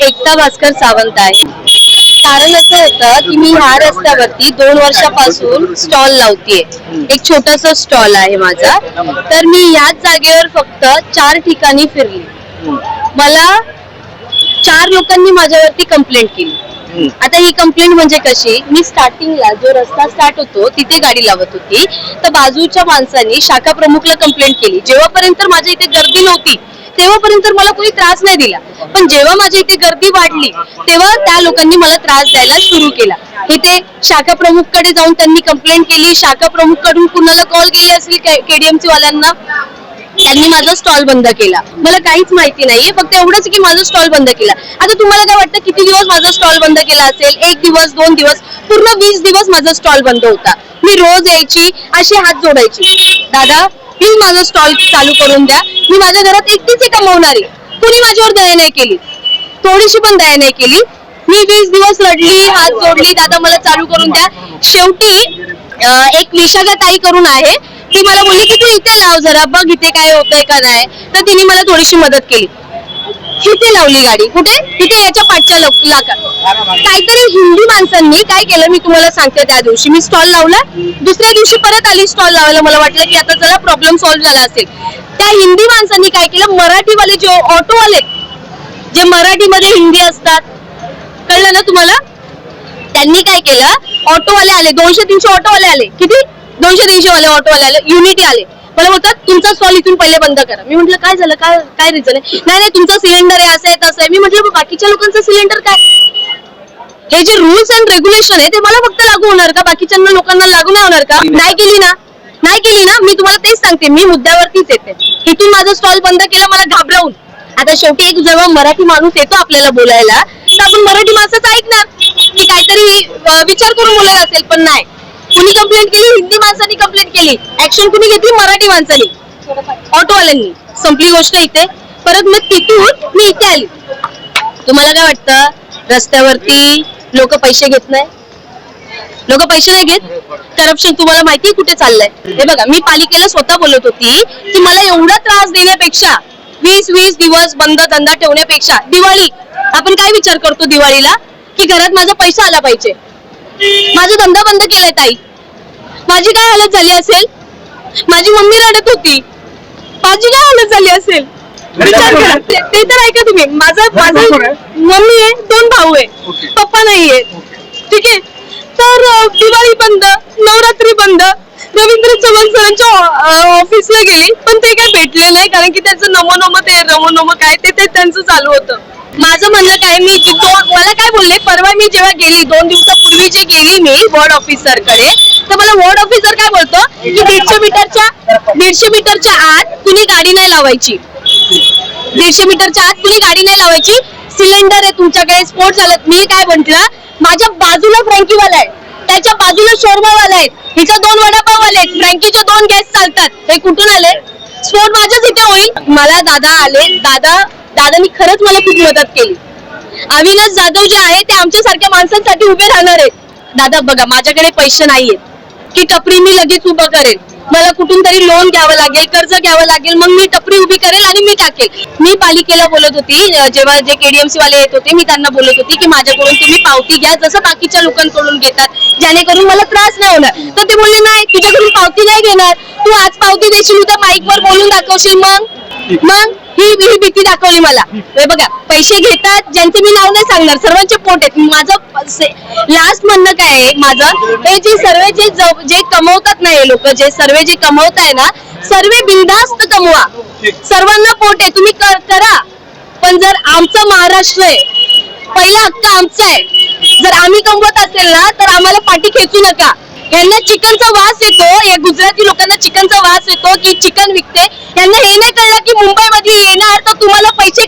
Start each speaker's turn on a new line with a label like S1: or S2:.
S1: एकता भास्कर सावंत आहे. कारण असं होतं की मी ह्या रस्त्यावरती 2 वर्षापासून स्टॉल लावतीये. एक छोटासा स्टॉल आहे माझा. तर मी याच जागेवर फक्त 4 ठिकाणी फिरली. मला 4 लोकांनी माझ्यावरती कंप्लेंट केली. आता ही कंप्लेंट म्हणजे कशी, मी स्टार्टिंगला जो रस्ता स्टार्ट होतो तिथे गाडी लावत होती, तर बाजूच्या माणसांनी शाखा प्रमुखला कंप्लेंट केली. जेव्हापर्यंत माझ्या इथे गर्दी नव्हती तेव्हापर्यंत मला कोणी त्रास नाही दिला, पण जेव्हा माझ्या इथे गर्दी वाढली तेव्हा त्या लोकांनी मला त्रास द्यायला सुरू केला. इथे शाखा प्रमुख कडे जाऊन त्यांनी कंप्लेंट केली. शाखा प्रमुख कडून कुणाला कॉल केली असेल केडीएमसी वाल्यांना, त्यांनी माझा स्टॉल बंद केला. मला काहीच माहिती नाहीये, फक्त एवढंच की माझा स्टॉल बंद केला. आता तुम्हाला काय वाटतं किती दिवस माझा स्टॉल बंद केला असेल? 1 दिवस 2 दिवस, पूर्ण 20 दिवस माझा स्टॉल बंद होता. मी रोज यायची, अशी हात जोडायची, दादा प्लीज माझा स्टॉल चालू करून द्या, मी माझ्या घरात एकटीच कमवणारी. कुणी माझ्यावर दया नाही केली, थोडीशी पण दया नाही केली. मी 20 दिवस लढली, हात जोडली, दादा मला चालू करून द्या. शेवटी एक विशाखा ताई करून आहे, ती मला बोलली की तू इथे लाव जरा, बघ इथे काय होतंय का नाही. तर तिने मला थोडीशी मदत केली. इथे लावली गाडी. कुठे? तिथे याच्या पाठच्या लाका. काहीतरी हिंदी माणसांनी काय केलं मी तुम्हाला सांगते. त्या दिवशी मी स्टॉल लावला, दुसऱ्या दिवशी परत आली स्टॉल लावायला. मला वाटलं की आता चला प्रॉब्लेम सॉल्व्ह झाला असेल. त्या हिंदी माणसांनी काय केलं, मराठीवाले जे ऑटोवाले, जे मराठीमध्ये हिंदी असतात, कळलं ना तुम्हाला, त्यांनी काय केलं, ऑटोवाले आले, 200-300 ऑटोवाले आले. किती? 200-300 वाले ऑटोवाले आले, युनिटी आले. मला बोलतात तुमचा स्टॉल इथून पहिले बंद करा. मी म्हटलं काय झालं, काय रिझन आहे? नाही तुमचा सिलेंडर आहे, असं आहे तसं आहे. मी म्हटलं बाकीच्या लोकांचं सिलेंडर काय? हे जे रूल्स अँड रेग्युलेशन आहे ते मला फक्त लागू होणार का, बाकीच्या लोकांना लागू नाही होणार का? नाही केली ना. मी तुम्हाला तेच सांगते, मी मुद्द्यावरतीच येते. इथून माझा स्टॉल बंद केला मला घाबरवून. आता शेवटी एक जेव्हा मराठी माणूस येतो आपल्याला बोलायला, तर आपण मराठी माणसाचं ऐकणार की काहीतरी विचार करून बोलत असेल, पण नाही. कुणी कंप्लेंट केली? हिंदी माणसांनी कंप्लेंट केली. ऍक्शन कुणी घेतली? मराठी माणसांनी, ऑटोवाल्यांनी. संपली गोष्ट इथे. परत मग तिथून मी इथे आली. तुम्हाला काय वाटतं, रस्त्यावरती लोक पैसे घेत नाही? लोक पैसे नाही घेत. करप्शन तुम्हाला माहिती कुठे चाललंय? हे बघा, मी पालिकेला स्वतः बोलत होती की मला एवढा त्रास देण्यापेक्षा 20 दिवस बंद धंदा ठेवण्यापेक्षा, दिवाळी आपण काय विचार करतो दिवाळीला, की घरात माझा पैसा आला पाहिजे. माझा धंदा बंद केलाय ताई, माझी काय हालत झाली असेल? माझी मम्मी रडत होती, माझी काय हालत झाली असेल विचार करा. ते तर ऐका तुम्ही. माझा मम्मी आहे, 2 भाऊ आहे, पप्पा नाहीये. ठीक आहे. तर दिवाळी बंद, नवरात्री बंद. रवींद्र चव्हाण सरांच्या ऑफिसला गेली, पण ते काय भेटले नाही, कारण की त्यांचं नमो काय ते त्यांचं चालू होतं. माझं म्हणणं काय, मला काय बोलले, परवा मी जेव्हा गेली 2 दिवसापूर्वी जे गेली मी वॉर्ड ऑफिसरकडे, तर मला वॉर्ड ऑफिसर काय बोलतो की 150 मीटरच्या आत कुणी गाडी नाही लावायची. 150 मीटरच्या आत कुणी गाडी नाही लावायची. सिलेंडर आहे तुमच्याकडे, स्फोट झाला. मी काय म्हंटल, माझ्या बाजूला फ्रँकीवाला आहे, त्याच्या बाजूला शोरमावाला आहे, हिचा 2 वडापाववाले आहेत, फ्रँकीचे 2 गॅस चालतात. हे कुठून आले? स्फोट माझ्याच इथे होईल. मला दादा आले, दादानी खरंच मला खूप मदत केली. अविनाश जाधव जे आहे ते आमच्यासारख्या माणसांसाठी उभे राहणार आहेत. दादा बघा, माझ्याकडे पैसे नाहीयेत की टपरी मी लगेच उभं करेल. मला कुठून तरी लोन घ्यावं लागेल, कर्ज घ्यावं लागेल, मग मी टपरी उभी करेल आणि मी टाकेल. मी पालिकेला बोलत होती, जेव्हा जे केडीएमसी वाले येत होते, मी त्यांना बोलत होती की माझ्याकडून तुम्ही पावती घ्या, जसं बाकीच्या लोकांकडून घेतात, जेणेकरून मला त्रास नाही होणार. तर ते बोलले नाही, तुझ्याकडून पावती नाही घेणार, तू आज पावती देशील, उद्या माईकवर बोलून दाखवशील, मग ही भीती दाखवली मला. बघा, पैसे घेतात, ज्यांचे मी नाव नाही सांगणार, सर्वांचे पोट आहेत. माझं लास्ट म्हणणं काय आहे माझं, हे जे सर्व जे कमवतात ना, हे लोक जे सर्व जे कमवताय ना, सर्व बिनधास्त कमवा, सर्वांना पोट आहे, तुम्ही करा. पण जर आमचा महाराष्ट्र आहे, पहिला हक्क आमचा आहे. जर आम्ही कमवत असेल ना, तर आम्हाला पाठी खेचू नका. यांना चिकनचा वास येतो, या गुजराती लोकांना चिकनचा वास येतो की चिकन विकते. यांना हे नाही कळलं की मुंबईमध्ये येणार तर तुम्हाला पैसे